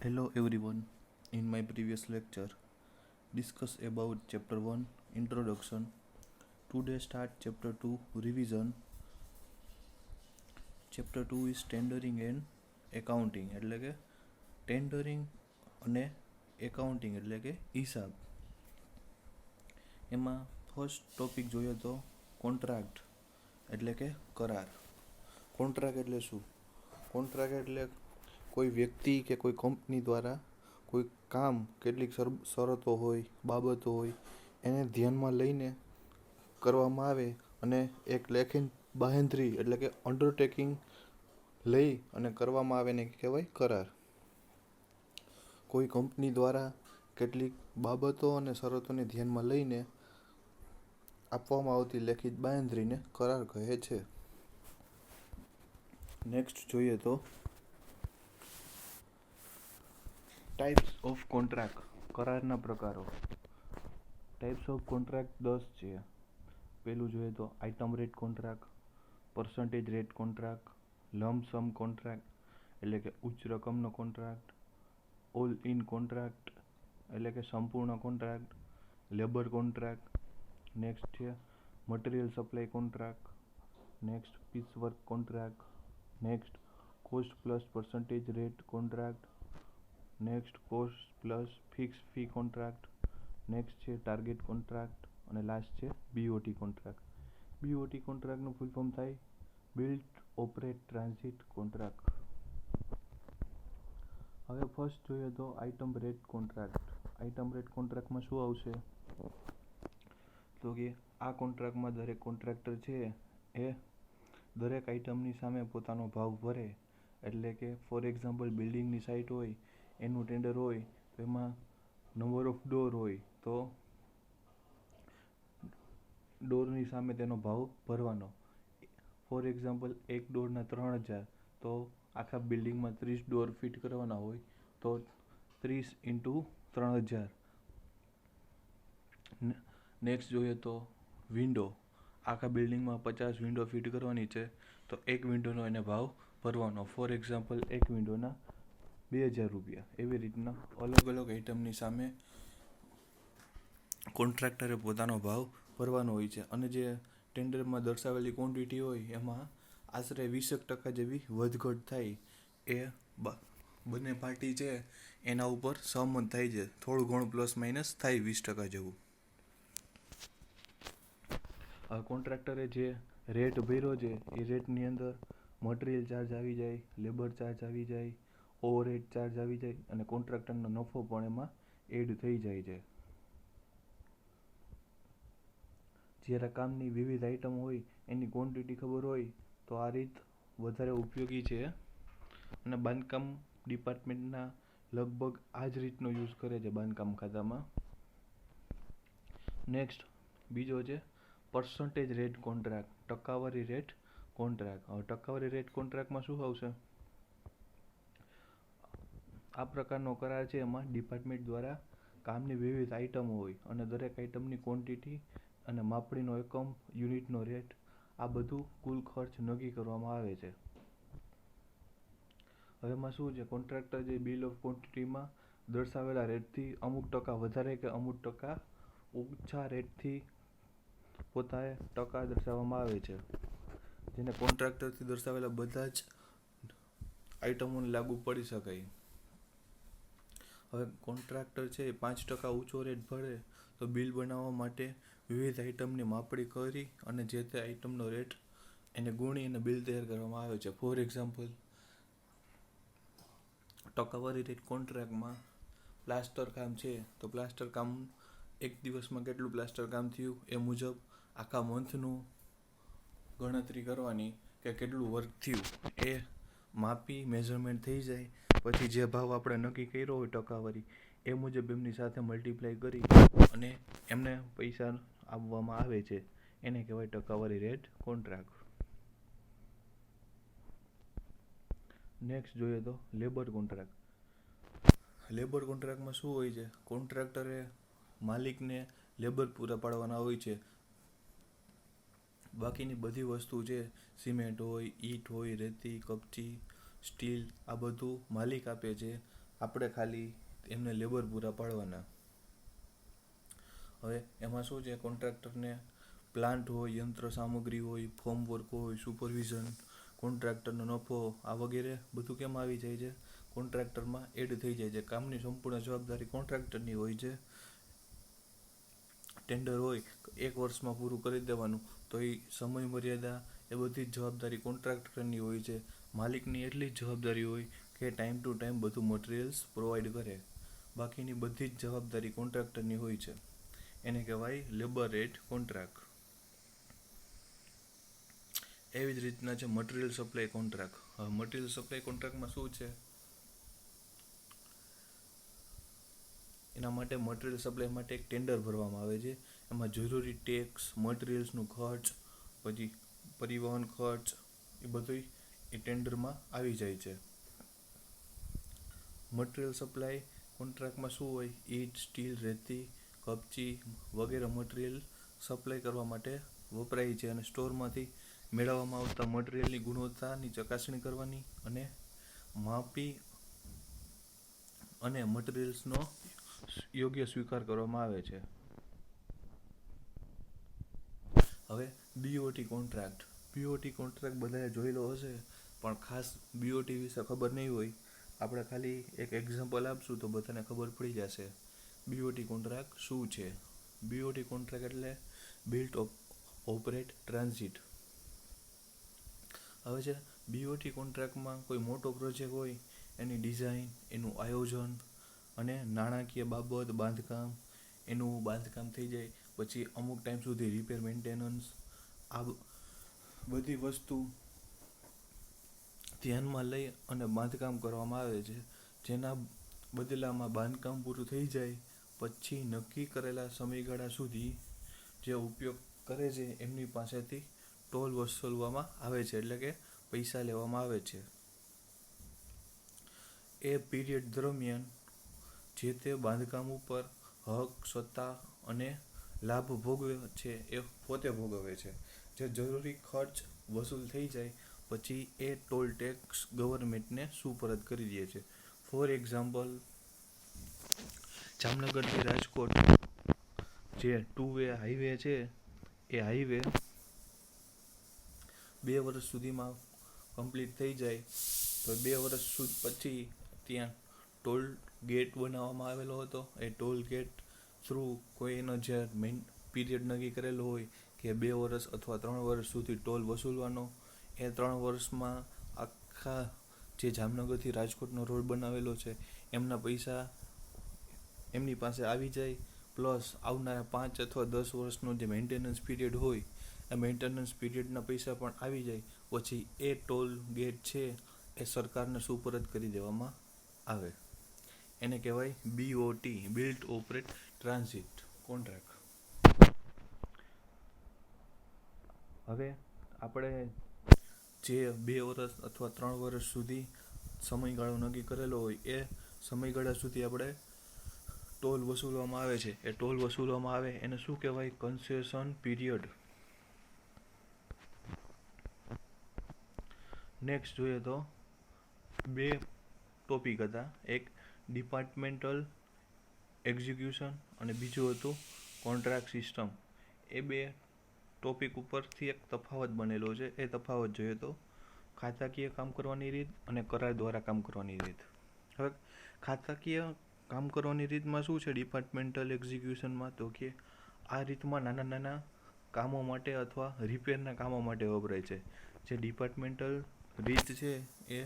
Hello everyone. In my previous lecture, discuss about chapter 1 introduction. Today start chapter 2 revision. Chapter 2 is tendering and accounting એટલે કે tendering અને accounting એટલે કે હિસાબ. એમાં ફર્સ્ટ ટોપિક જોઈએ તો કોન્ટ્રાક્ટ એટલે કે કરાર. કોન્ટ્રાક્ટ એટલે શું? કોન્ટ્રાક્ટ એટલે કોઈ વ્યક્તિ કે કોઈ કંપની દ્વારા કોઈ કામ કેટલીક શરતો હોય બાબતો હોય એને ધ્યાનમાં લઈને કરવામાં આવે અને એક લેખિત બાંહેધરી એટલે કે અંડરટેકિંગ લઈ અને કરવામાં આવે ને કહેવાય કરાર. કોઈ કંપની દ્વારા કેટલીક બાબતો અને શરતોને ધ્યાનમાં લઈને આપવામાં આવતી લેખિત બાંહેધરીને કરાર કહે છે. નેક્સ્ટ જોઈએ તો ટાઈપ્સ ઓફ કોન્ટ્રાક્ટ, કરારના પ્રકારો. ટાઈપ્સ ઓફ કોન્ટ્રાક્ટ 10 છે. પહેલું જોઈએ તો item rate contract, percentage rate contract, lump sum contract એટલે કે ઉચ્ચ રકમનો કોન્ટ્રાક્ટ, ઓલ ઇન કોન્ટ્રાક્ટ એટલે કે સંપૂર્ણ કોન્ટ્રાક્ટ, લેબર કોન્ટ્રાક્ટ. નેક્સ્ટ છે material supply contract. Next piece work contract. Next cost plus percentage rate contract. Next cost plus fix fee contract. Next છે target contract અને લાસ્ટ છે BOT contract. BOT કોન્ટ્રાક્ટનું full form થાય build operate transit contract. હવે first જોઈએ તો item rate contract. Item rate કોન્ટ્રાક્ટમાં શું આવશે તો કે આ કોન્ટ્રાક્ટમાં દરેક કોન્ટ્રાક્ટર છે એ દરેક આઇટમની સામે પોતાનો ભાવ ભરે. એટલે કે ફોર એક્ઝામ્પલ બિલ્ડિંગની સાઇટ હોય એનું ટેન્ડર હોય તો એમાં નંબર ઓફ ડોર હોય તો ડોરની સામે તેનો ભાવ ભરવાનો. ફોર એક્ઝામ્પલ એક ડોરના 3,000 તો આખા બિલ્ડિંગમાં 30 ડોર ફિટ કરવાના હોય તો 30 × 3,000. નેક્સ્ટ જોઈએ તો વિન્ડો. આખા બિલ્ડિંગમાં 50 વિન્ડો ફિટ કરવાની છે તો એક વિન્ડોનો એને ભાવ ભરવાનો. ફોર એક્ઝામ્પલ એક વિન્ડોના 2,000 રૂપિયા. એવી રીતના અલગ અલગ આઇટમની સામે કોન્ટ્રાક્ટરે પોતાનો ભાવ ભરવાનો હોય છે. અને જે ટેન્ડરમાં દર્શાવેલી ક્વોન્ટિટી હોય એમાં આશરે 20% જેવી વધઘટ થાય એ બંને પાર્ટી છે એના ઉપર સહમત થાય છે. થોડું ઘણું પ્લસ માઇનસ થાય 20% જેવું. કોન્ટ્રાક્ટરે જે રેટ ભર્યો છે એ રેટની અંદર મટીરિયલ ચાર્જ આવી જાય, લેબર ચાર્જ આવી જાય, ઓવરહેડ ચાર્જ આવી જાય અને કોન્ટ્રાક્ટરનો નફો પણ એમાં એડ થઈ જાય છે. જ્યારે કામની વિવિધ આઇટમ હોય એની ક્વોન્ટિટી ખબર હોય તો આ રીત વધારે ઉપયોગી છે અને બાંધકામ ડિપાર્ટમેન્ટના લગભગ આ જ રીતનો યુઝ કરે છે બાંધકામ ખાતામાં. નેક્સ્ટ બીજો છે પર્સન્ટેજ રેટ કોન્ટ્રાક્ટ, ટકાવારી રેટ કોન્ટ્રાક્ટ. હવે ટકાવારી રેટ કોન્ટ્રાક્ટમાં શું આવશે? આ પ્રકારનો કરાર છે એમાં ડિપાર્ટમેન્ટ દ્વારા કામની વિવિધ આઇટમો હોય અને દરેક આઇટમની ક્વોન્ટિટી અને માપણીનો એકમ, યુનિટનો રેટ આ બધું કુલ ખર્ચ નક્કી કરવામાં આવે છે. હવે એમાં શું છે કોન્ટ્રાક્ટર જે બિલ ઓફ ક્વોન્ટિટીમાં દર્શાવેલા રેટથી અમુક ટકા વધારે કે અમુક ટકા ઓછા રેટથી પોતાએ ટકા દર્શાવવામાં આવે છે જેને કોન્ટ્રાક્ટરથી દર્શાવેલા બધા જ આઇટમોને લાગુ પડી શકાય. હવે કોન્ટ્રાક્ટર છે એ 5% ઊંચો રેટ ભરે તો બિલ બનાવવા માટે વિવિધ આઇટમની માપણી કરી અને જે તે આઇટમનો રેટ એને ગુણી અને બિલ તૈયાર કરવામાં આવે છે. ફોર એક્ઝામ્પલ ટકાવારી રેટ કોન્ટ્રાક્ટમાં પ્લાસ્ટર કામ છે તો પ્લાસ્ટર કામ એક દિવસમાં કેટલું પ્લાસ્ટર કામ થયું એ મુજબ આખા મંથનું ગણતરી કરવાની કે કેટલું વર્ક થયું એ માપી મેઝરમેન્ટ થઈ જાય પછી જે ભાવ આપણે નક્કી કર્યો હોય ટકાવારી એ મુજબ એમની સાથે મલ્ટીપ્લાય કરી અને એમને પૈસા આપવામાં આવે છે. એને કહેવાય ટકાવારી રેટ કોન્ટ્રાક્ટ. નેક્સ્ટ જોઈએ તો લેબર કોન્ટ્રાક્ટ. લેબર કોન્ટ્રાક્ટમાં શું હોય છે? કોન્ટ્રાક્ટરે માલિકને લેબર પૂરા પાડવાના હોય છે. બાકીની બધી વસ્તુ છે સિમેન્ટ હોય, ઈંટ હોય, રેતી, કપચી, સ્ટીલ આ બધું માલિક આપે છે. આપણે ખાલી એમને લેબર પૂરા પાડવાના. હવે એમાં શું છે, કોન્ટ્રાક્ટરને પ્લાન્ટ હોય, યંત્ર સામગ્રી હોય, ફોર્મ વર્ક હોય, સુપરવિઝન, કોન્ટ્રાક્ટરનો નફો, આ વગેરે બધું કેમ આવી જાય છે, કોન્ટ્રાક્ટરમાં એડ થઈ જાય છે. કામની સંપૂર્ણ જવાબદારી કોન્ટ્રાક્ટરની હોય છે. ટેન્ડર હોય 1 વર્ષમાં પૂરું કરી દેવાનું, તો એ સમય મર્યાદા એ બધી જ જવાબદારી કોન્ટ્રાક્ટરની હોય છે. માલિકની એટલી જ જવાબદારી હોય કે ટાઈમ ટુ ટાઈમ બધું મટીરિયલ્સ પ્રોવાઈડ કરે. બાકીની બધી જ જવાબદારી કોન્ટ્રાક્ટરની હોય છે. એને કહેવાય લેબર રેટ કોન્ટ્રાક્ટ. એવી જ રીતના છે મટીરિયલ સપ્લાય કોન્ટ્રાક્ટ. હવે મટીરિયલ સપ્લાય કોન્ટ્રાક્ટમાં શું છે, એના માટે મટીરિયલ સપ્લાય માટે એક ટેન્ડર ભરવામાં આવે છે. એમાં જરૂરી ટેક્સ, મટીરિયલ્સનું ખર્ચ, પછી પરિવહન ખર્ચ, એ બધું એ ટેન્ડરમાં આવી જાય છે. મટીરિયલ સપ્લાય કોન્ટ્રાક્ટમાં શું હોય, ઈંટ, સ્ટીલ, રેતી, કપચી વગેરે મટીરિયલ સપ્લાય કરવા માટે વપરાય છે. અને સ્ટોરમાંથી મેળવવામાં આવતા મટીરિયલની ગુણવત્તાની ચકાસણી કરવાની અને માપી અને મટીરિયલ્સનો યોગ્ય સ્વીકાર કરવામાં આવે છે. હવે બીઓટી કોન્ટ્રાક્ટ. બીઓટી કોન્ટ્રાક્ટ બધાએ જોયેલો હશે, પણ ખાસ બીઓટી વિશે ખબર નહીં હોય. આપણે ખાલી એક એક્ઝામ્પલ આપશું તો બધાને ખબર પડી જશે બીઓટી કોન્ટ્રાક્ટ શું છે. બીઓટી કોન્ટ્રાક્ટ એટલે બિલ્ટ ઓપરેટ ટ્રાન્ઝિટ. હવે છે બીઓટી કોન્ટ્રાક્ટમાં કોઈ મોટો પ્રોજેક્ટ હોય, એની ડિઝાઇન, એનું આયોજન અને નાણાકીય બાબત, બાંધકામ, એનું બાંધકામ થઈ જાય પછી અમુક ટાઈમ સુધી રિપેર, મેન્ટેનન્સ, આ બધી વસ્તુ ધ્યાનમાં લઈ અને બાંધકામ કરવામાં આવે છે. જેના બદલામાં બાંધકામ પૂરું થઈ જાય પછી નક્કી કરેલા સમયગાળા સુધી જે ઉપયોગ કરે છે એમની પાસેથી ટોલ વસૂલવામાં આવે છે, એટલે કે પૈસા લેવામાં આવે છે. એ પીરિયડ દરમિયાન જે તે બાંધકામ ઉપર હક, સત્તા અને લાભ ભોગવે છે એ પોતે ભોગવે છે. જે જરૂરી ખર્ચ વસૂલ થઈ જાય પછી એ ટોલ ટેક્સ ગવર્મેન્ટને સુપરત કરી દે છે. ફોર એક્ઝામ્પલ, જામનગરથી રાજકોટ જે 2 વે હાઈવે છે, એ હાઈવે 2 વર્ષ સુધીમાં કમ્પ્લીટ થઈ જાય તો 2 વર્ષ પછી ત્યાં ટોલ ગેટ બનાવવામાં આવેલો હતો. એ ટોલ ગેટ થ્રુ કોઈનો જે પીરિયડ નક્કી કરેલો હોય કે 2 વર્ષ અથવા 3 વર્ષ સુધી ટોલ વસૂલવાનો, એ 3 વર્ષમાં આખા જે જામનગરથી રાજકોટનો રોડ બનાવેલો છે એમના પૈસા એમની પાસે આવી જાય. પ્લસ આવનારા 5 અથવા 10 વર્ષનો જે મેન્ટેનન્સ પીરિયડ હોય, એ મેન્ટેનન્સ પીરિયડના પૈસા પણ આવી જાય. પછી એ ટોલ ગેટ છે એ સરકારને સુપરત કરી દેવામાં આવે. એને કહેવાય બીઓટી, બિલ્ટ ઓપરેટ ટ્રાન્ઝિટ કોન્ટ્રાક્ટ. હવે આપણે જે 2 વર્ષ અથવા 3 વર્ષ સુધી સમયગાળો નક્કી કરેલો હોય, એ સમયગાળા સુધી આપણે ટોલ વસૂલવામાં આવે છે. એ ટોલ વસૂલવામાં આવે એને શું કહેવાય, કન્સેશન પીરિયડ. નેક્સ્ટ જોઈએ તો 2 ટોપિક હતા, એક ડિપાર્ટમેન્ટલ એક્ઝિક્યુશન અને બીજું હતું કોન્ટ્રાક્ટ સિસ્ટમ. એ 2 ટોપિક ઉપરથી એક તફાવત બનેલો છે. એ તફાવત જોઈએ તો ખાતાકીય કામ કરવાની રીત અને કરાર દ્વારા કામ કરવાની રીત. હવે ખાતાકીય કામ કરવાની રીતમાં શું છે, ડિપાર્ટમેન્ટલ એક્ઝિક્યુશનમાં, તો કે આ રીતમાં નાના નાના કામો માટે અથવા રિપેરના કામો માટે વપરાય છે. જે ડિપાર્ટમેન્ટલ રીત છે એ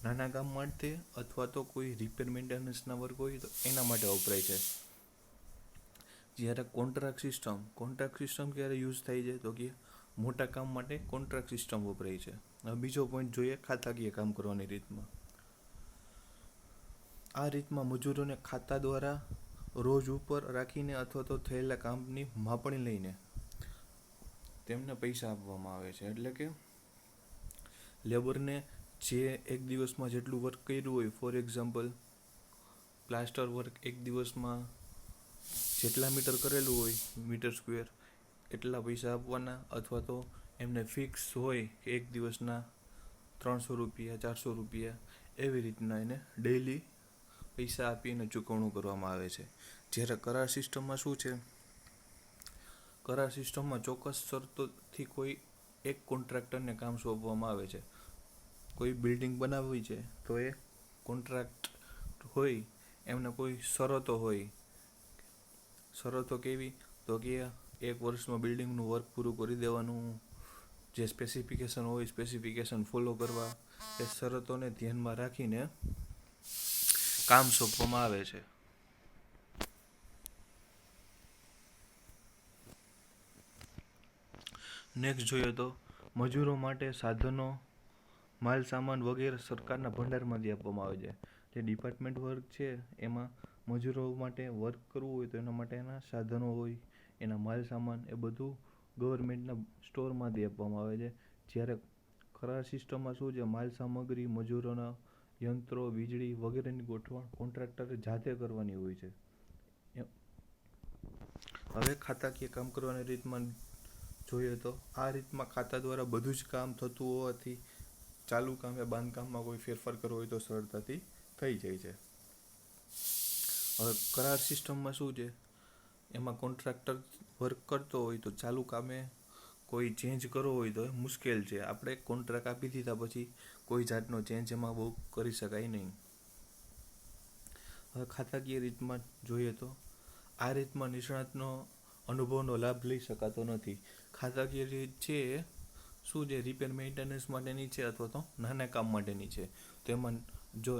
નાના કામ માટે અથવા તો કોઈ રિપેર મેન્ટેનન્સના વર્ક હોય તો એના માટે વપરાય છે. જ્યારે કોન્ટ્રાક્ટ સિસ્ટમ ક્યારે યુઝ થાય છે, તો કે મોટા કામ માટે કોન્ટ્રાક્ટ સિસ્ટમ વપરાય છે. હવે બીજો પોઈન્ટ જોઈએ ખાતાકીય કામ કરવાની રીતમાં. આ રીતમાં મજૂરોને ખાતા દ્વારા રોજ ઉપર રાખીને અથવા તો થયેલા કામની માપણી લઈને તેમને પૈસા આપવામાં આવે છે. એટલે કે લેબરને જે એક દિવસમાં જેટલું વર્ક કર્યું હોય, ફોર એક્ઝામ્પલ પ્લાસ્ટર વર્ક એક દિવસમાં જેટલા મીટર કરેલું હોય, મીટર સ્ક્વેર, એટલા પૈસા આપવાના. અથવા તો એમને ફિક્સ હોય કે એક દિવસના 300 રૂપિયા, 400 રૂપિયા, એવી રીતના એને ડેઈલી પૈસા આપીને ચૂકવણું કરવામાં આવે છે. જ્યારે કરાર સિસ્ટમમાં શું છે, કરાર સિસ્ટમમાં ચોક્કસ શરતોથી કોઈ એક કોન્ટ્રાક્ટરને કામ સોંપવામાં આવે છે. કોઈ બિલ્ડિંગ બનાવવી છે તો એ કોન્ટ્રાક્ટ હોય, એમને કોઈ શરતો હોય. શરતો કેવી? તો કે 1 વર્ષમાં બિલ્ડિંગનું વર્ક પૂરું કરી દેવાનું, જે સ્પેસિફિકેશન હોય સ્પેસિફિકેશન ફોલો કરવા. એ શરતોને ધ્યાનમાં રાખીને કામ સોંપવામાં આવે છે. નેક્સ્ટ જોઈએ તો મજૂરો માટે સાધનો, માલ સામાન વગેરે સરકારના ભંડારમાંથી આપવામાં આવે છે. જે ડિપાર્ટમેન્ટ વર્ક છે એમાં મજૂરો માટે વર્ક કરવું હોય તો એના માટેના સાધનો હોય, એના માલ સામાન, એ બધું ગવર્મેન્ટના સ્ટોરમાંથી આપવામાં આવે છે. જ્યારે કરાર સિસ્ટમમાં શું છે, માલ સામગ્રી, મજૂરોના યંત્રો, વીજળી વગેરેની ગોઠવણ કોન્ટ્રાક્ટરે જાતે કરવાની હોય છે. હવે ખાતાકીય કામ કરવાની રીતમાં જોઈએ તો આ રીતમાં ખાતા દ્વારા બધું જ કામ થતું હોવાથી ચાલુ કામ કે બાંધકામમાં કોઈ ફેરફાર કરવો હોય તો સરળતાથી થઈ જાય છે. હવે કરાર સિસ્ટમમાં શું છે, એમાં કોન્ટ્રાક્ટર વર્ક કરતો હોય તો ચાલુ કામે કોઈ ચેન્જ કરવો હોય તો મુશ્કેલ છે. આપણે કોન્ટ્રાક્ટ આપી દીધા પછી કોઈ જાતનો ચેન્જ એમાં બહુ કરી શકાય નહીં. હવે ખાતાકીય રીતમાં જોઈએ તો આ રીતમાં નિષ્ણાતનો અનુભવનો લાભ લઈ શકાતો નથી. ખાતાકીય રીત છે શું છે, રિપેર મેન્ટેનન્સ માટેની છે અથવા તો નાના કામ માટેની છે. તેમાં જો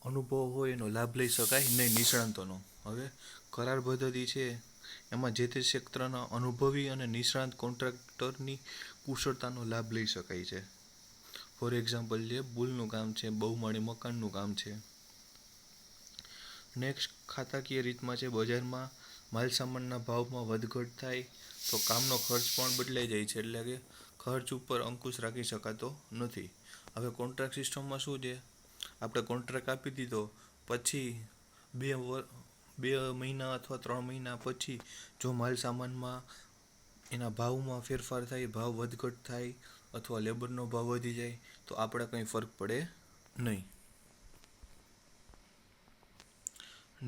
અનુભવ હોય એનો લાભ લઈ શકાય નહીં નિષ્ણાંતોનો. હવે કરાર પદ્ધતિ છે એમાં જે તે ક્ષેત્રના અનુભવી અને નિષ્ણાંત કોન્ટ્રાક્ટરની કુશળતાનો લાભ લઈ શકાય છે. ફોર એક્ઝામ્પલ જે પુલનું કામ છે, બહુમાળી મકાનનું કામ છે. નેક્સ્ટ ખાતાકીય રીતમાં છે, બજારમાં માલ સામાનના ભાવમાં વધઘટ થાય તો કામનો ખર્ચ પણ બદલાઈ જાય છે, એટલે કે ખર્ચ ઉપર અંકુશ રાખી શકાતો નથી. હવે કોન્ટ્રાક્ટ સિસ્ટમમાં શું છે, આપણે કોન્ટ્રાક્ટ આપી દીધો પછી 2 મહિના અથવા 3 મહિના પછી જો માલ સામાનમાં એના ભાવમાં ફેરફાર થાય, ભાવ વધઘટ થાય અથવા લેબરનો ભાવ વધી જાય તો આપણે કંઈ ફરક પડે નહીં.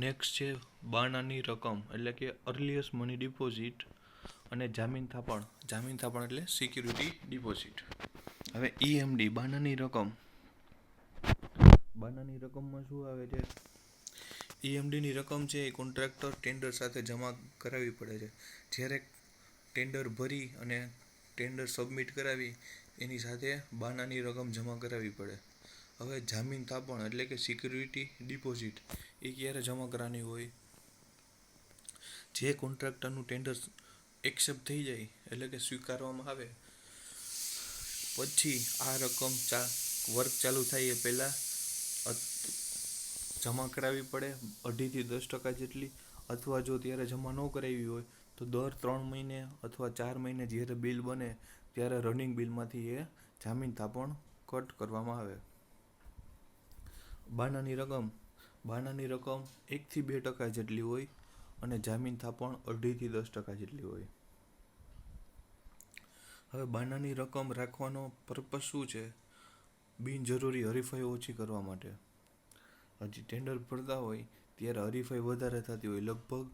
નેક્સ્ટ છે બાણાની રકમ, એટલે કે અર્લીએસ્ટ મની ડિપોઝિટ અને જામીન થાપણ. જામીન થાપણ એટલે સિક્યુરિટી ડિપોઝિટ. હવે EMD બાણાની રકમ. બાણાની રકમમાં શું આવે છે, EMDની રકમ છે એ કોન્ટ્રાક્ટર ટેન્ડર સાથે જમા કરાવવી પડે છે. જ્યારે ટેન્ડર ભરી અને ટેન્ડર સબમિટ કરાવી એની સાથે બાણાની રકમ જમા કરાવવી પડે. હવે જામીન થાપણ એટલે કે સિક્યુરિટી ડિપોઝિટ એ ક્યારે જમા કરવાની હોય, જે કોન્ટ્રાક્ટરનું ટેન્ડર એક્સેપ્ટ થઈ જાય એટલે કે સ્વીકારવામાં આવે પછી આ રકમ વર્ક ચાલુ થાય એ પહેલાં જમા કરાવવી પડે 2.5% જેટલી. અથવા જો ત્યારે જમા ન કરાવી હોય તો દર 3 મહિને અથવા 4 મહિને જ્યારે બિલ બને ત્યારે રનિંગ બિલમાંથી એ જામીન થાપણ કટ કરવામાં આવે. બાણાની રકમ 1 થી 2% જેટલી હોય અને જામીન થાપણ 2.5 થી 10% જેટલી હોય. હવે બાણાની રકમ રાખવાનો પર્પસ શું છે, બિનજરૂરી હરીફાઈ ઓછી કરવા માટે. હજી ટેન્ડર ભરતા હોય ત્યારે હરીફાઈ વધારે થતી હોય. લગભગ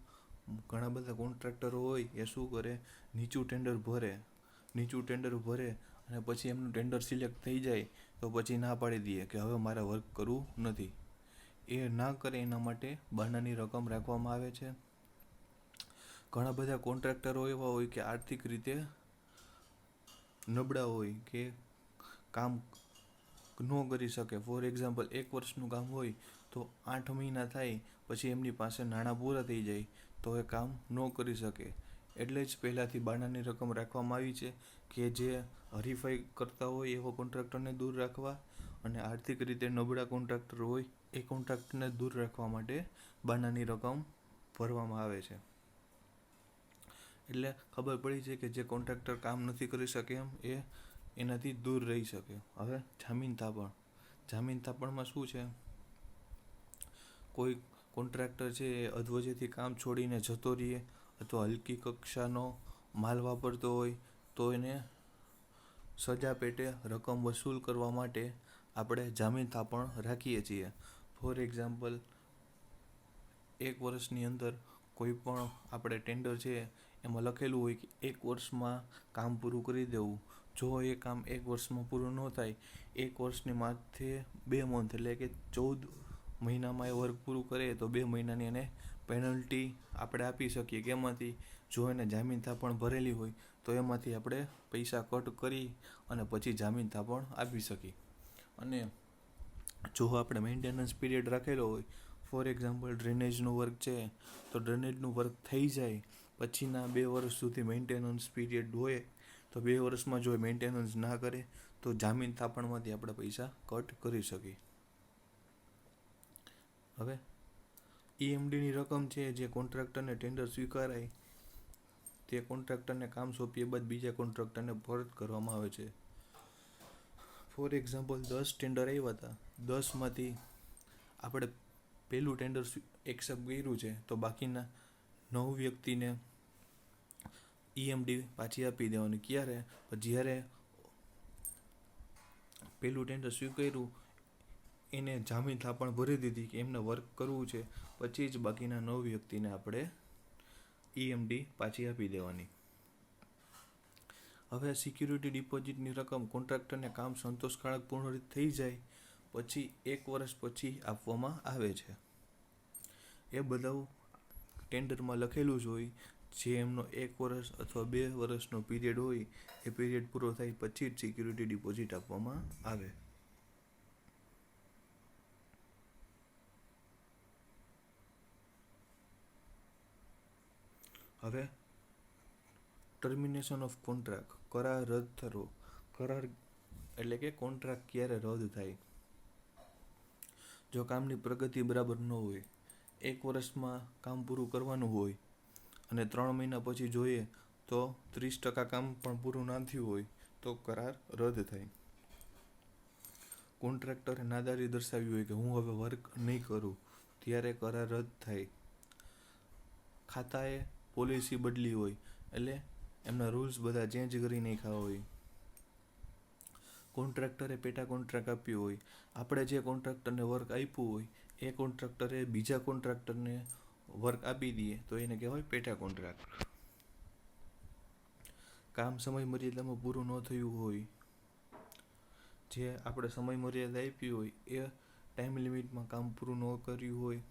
ઘણા બધા કોન્ટ્રાક્ટરો હોય એ શું કરે, નીચું ટેન્ડર ભરે અને પછી એમનું ટેન્ડર સિલેક્ટ થઈ જાય તો પછી ના પાડી દે કે હવે મારે વર્ક કરવું નથી. એ ના કરે એના માટે બાણાની રકમ રાખવામાં આવે છે. ઘણા બધા કોન્ટ્રાક્ટરો એવા હોય કે આર્થિક રીતે નબળા હોય કે કામ ન કરી શકે. ફોર એક્ઝામ્પલ 1 વર્ષનું કામ હોય તો 8 મહિના થાય પછી એમની પાસે નાણાં પૂરા થઈ જાય તો એ કામ ન કરી શકે. એટલે જ પહેલાંથી બાણાની રકમ રાખવામાં આવી છે કે જે હરીફાઈ કરતા હોય એવા કોન્ટ્રાક્ટરને દૂર રાખવા અને આર્થિક રીતે નબળા કોન્ટ્રાક્ટર હોય એ કોન્ટ્રાક્ટરને દૂર રાખવા માટે બાણાની રકમ ભરવામાં આવે છે. એટલે ખબર પડી છે કે જે કોન્ટ્રાક્ટર કામ નથી કરી શકે એ એનાથી દૂર રહી શકે. હવે જામીન થાપણમાં શું છે, કોઈ કોન્ટ્રાક્ટર છે એ અધવચ્ચેથી કામ છોડીને જતો રહે અથવા હલકી કક્ષાનો માલ વાપરતો હોય તો એને સજા પેટે રકમ વસૂલ કરવા માટે આપણે જામીન થાપણ રાખીએ છીએ. ફોર એક્ઝામ્પલ 1 વર્ષની અંદર કોઈ પણ આપણે ટેન્ડર છે એમાં લખેલું હોય કે 1 વર્ષમાં કામ પૂરું કરી દેવું. જો એ કામ 1 વર્ષમાં પૂરું ન થાય, 1 વર્ષની માથે 2 મંથ એટલે કે 14 મહિનામાં એ વર્ક પૂરું કરે તો 2 મહિનાની એને પેનલ્ટી આપણે આપી શકીએ. કે એમાંથી જો એને જામીનતા પણ ભરેલી હોય તો એમાંથી આપણે પૈસા કટ કરી અને પછી જામીનતા પણ આપી શકીએ. અને જો આપણે મેન્ટેનન્સ પીરિયડ રાખેલો હોય, ફોર એક્ઝામ્પલ ડ્રેનેજનું વર્ક છે તો ડ્રેનેજનું વર્ક થઈ જાય પછીના 2 વર્ષ સુધી મેન્ટેનન્સ પીરિયડ હોય, તો 2 વર્ષમાં જો મેન્ટેનન્સ ના કરે તો જામીન થાપણમાંથી આપણે પૈસા કટ કરી શકીએ. હવે EMDની રકમ છે જે કોન્ટ્રાક્ટરને ટેન્ડર સ્વીકારાય તે કોન્ટ્રાક્ટરને કામ સોંપ્યા બાદ બીજા કોન્ટ્રાક્ટરને પરત કરવામાં આવે છે. ફોર એક્ઝામ્પલ 10 ટેન્ડર આવ્યા હતા, 10માંથી આપણે પહેલું ટેન્ડર એક્સેપ્ટ કર્યું છે તો બાકીના 9 વ્યક્તિને EMD પાછી આપી દેવાની. ક્યારે? જ્યારે પહેલું ટેન્ડર સ્વીકાર્યું એને જામીન થાપણ ભરી દીધી કે એમને વર્ક કરવું છે, પછી જ બાકીના 9 વ્યક્તિને આપણે EMD પાછી આપી દેવાની. હવે સિક્યુરિટી ડિપોઝિટની રકમ કોન્ટ્રાક્ટરને કામ સંતોષકારક પૂર્ણ થઈ જાય પછી 1 વર્ષ પછી આપવામાં આવે છે. એ બધું ટેન્ડરમાં લખેલું જ હોય. જે એમનો 1 વર્ષ અથવા 2 વર્ષનો પીરિયડ હોય એ પીરિયડ પૂરો થાય પછી જ સિક્યુરિટી ડિપોઝિટ આપવામાં આવે. હવે ટર્મિનેશન ઓફ કોન્ટ્રાક્ટ, કરાર રદ થવો. કરાર એટલે કે કોન્ટ્રાક્ટ ક્યારે રદ થાય? જો કામની પ્રગતિ બરાબર ન હોય, 1 વર્ષમાં કામ પૂરું કરવાનું હોય અને 3 મહિના પછી જોઈએ તો 30% કામ પણ પૂરું ના થયું હોય તો કરાર રદ થાય. કોન્ટ્રાક્ટરે નાદારી દર્શાવી હોય કે હું હવે વર્ક નહીં કરું ત્યારે કરાર રદ થાય. ખાતાએ પોલિસી બદલી હોય એટલે એમના રૂલ્સ બધા ચેન્જ કરી નાખ્યા હોય. કોન્ટ્રાક્ટરે પેટા કોન્ટ્રાક્ટ આપ્યું હોય, આપણે જે કોન્ટ્રાક્ટરને વર્ક આપ્યું હોય એ કોન્ટ્રાક્ટરે બીજા કોન્ટ્રાક્ટરને વર્ક આપી દઈએ તો એને કહેવાય પેટા કોન્ટ્રાક્ટ. કામ સમય મર્યાદામાં પૂરું ન થયું હોય, જે આપણે સમય મર્યાદા આપી હોય એ ટાઈમ લિમિટમાં કામ પૂરું ન કર્યું હોય,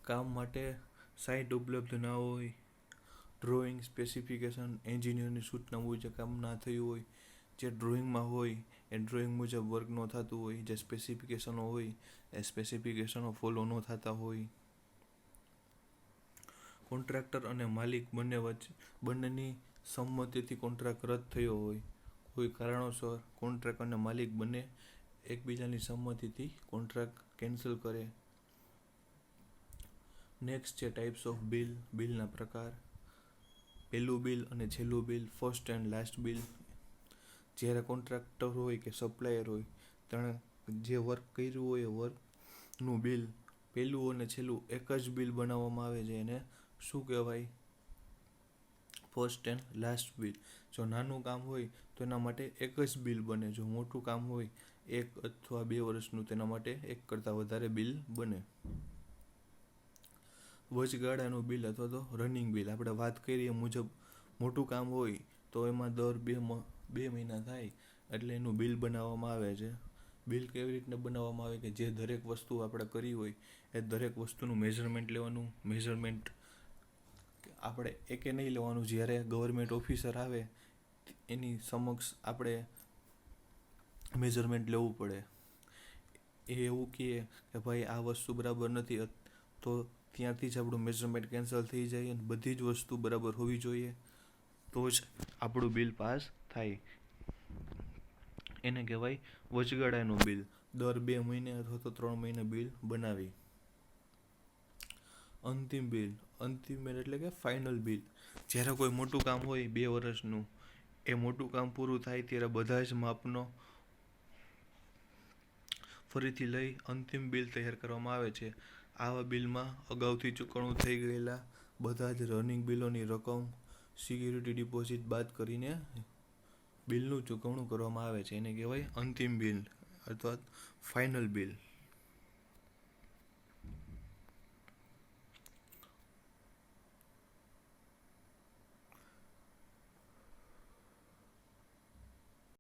કામ માટે સાઇટ ઉપલબ્ધ ના હોય, ડ્રોઈંગ સ્પેસિફિકેશન એન્જિનિયરની સૂચના મુજબ કામ ના થયું હોય, જે ડ્રોઈંગમાં હોય એ ડ્રોઈંગ મુજબ વર્ક ન થતું હોય, જે સ્પેસિફિકેશનો હોય એ સ્પેસિફિકેશનો ફોલો ન થતા હોય, કોન્ટ્રાક્ટર અને માલિક બંનેની સંમતિથી કોન્ટ્રાક્ટ રદ થયો હોય, કોઈ કારણોસર કોન્ટ્રાક્ટ અને માલિક બંને એકબીજાની સંમતિથી કોન્ટ્રાક્ટ કેન્સલ કરે. નેક્સ્ટ છે ટાઈપ્સ ઓફ બિલ, બિલના પ્રકાર. પહેલું બિલ અને છેલ્લું bill, first and last bill. જ્યારે કોન્ટ્રાક્ટર હોય કે સપ્લાયર હોય તેણે જે વર્ક કર્યું હોય એ વર્કનું બિલ પહેલું અને છેલ્લું એક જ બિલ બનાવવામાં આવે છે. એને શું કહેવાય? First and last bill. જો નાનું કામ હોય તો એના માટે એક જ બિલ બને, જો મોટું કામ હોય 1 અથવા 2 વર્ષનું તેના માટે 1 કરતાં વધારે બિલ બને. વચગાળાનું બિલ અથવા તો રનિંગ બિલ, આપણે વાત કરીએ મુજબ મોટું કામ હોય તો એમાં દર 2 મહિના થાય એટલે એનું બિલ બનાવવામાં આવે છે. બિલ કેવી રીતના બનાવવામાં આવે કે જે દરેક વસ્તુ આપણે કરી હોય એ દરેક વસ્તુનું મેઝરમેન્ટ લેવાનું. મેઝરમેન્ટ આપણે એકે નહીં લેવાનું, જ્યારે ગવર્મેન્ટ ઓફિસર આવે એની સમક્ષ આપણે મેઝરમેન્ટ લેવું પડે. એ એવું કહે કે ભાઈ આ વસ્તુ બરાબર નથી તો ત્યાંથી જ આપણું મેઝરમેન્ટ કેન્સલ થઈ જાય અને બધી જ વસ્તુ બરાબર હોવી જોઈએ તો જ આપણું બિલ પાસ થાય. એને કહેવાય વચગાળાનું બિલ. દર 2 મહિને અથવા તો 3 મહિને બિલ બનાવી. અંતિમ બિલ. અંતિમ બિલ એટલે કે ફાઇનલ બિલ. જ્યારે કોઈ મોટું કામ હોય 2 વર્ષનું, એ મોટું કામ પૂરું થાય ત્યારે બધા જ માપનો ફરીથી લઈ અંતિમ બિલ તૈયાર કરવામાં આવે છે. આવા બિલમાં અગાઉથી ચૂકવણું થઈ ગયેલા બધા જ રનિંગ બિલોની રકમ સિક્યુરિટી ડિપોઝિટ બાદ કરીને બિલનું ચૂકવણું કરવામાં આવે છે. એને કહેવાય અંતિમ બિલ અથવા ફાઇનલ બિલ.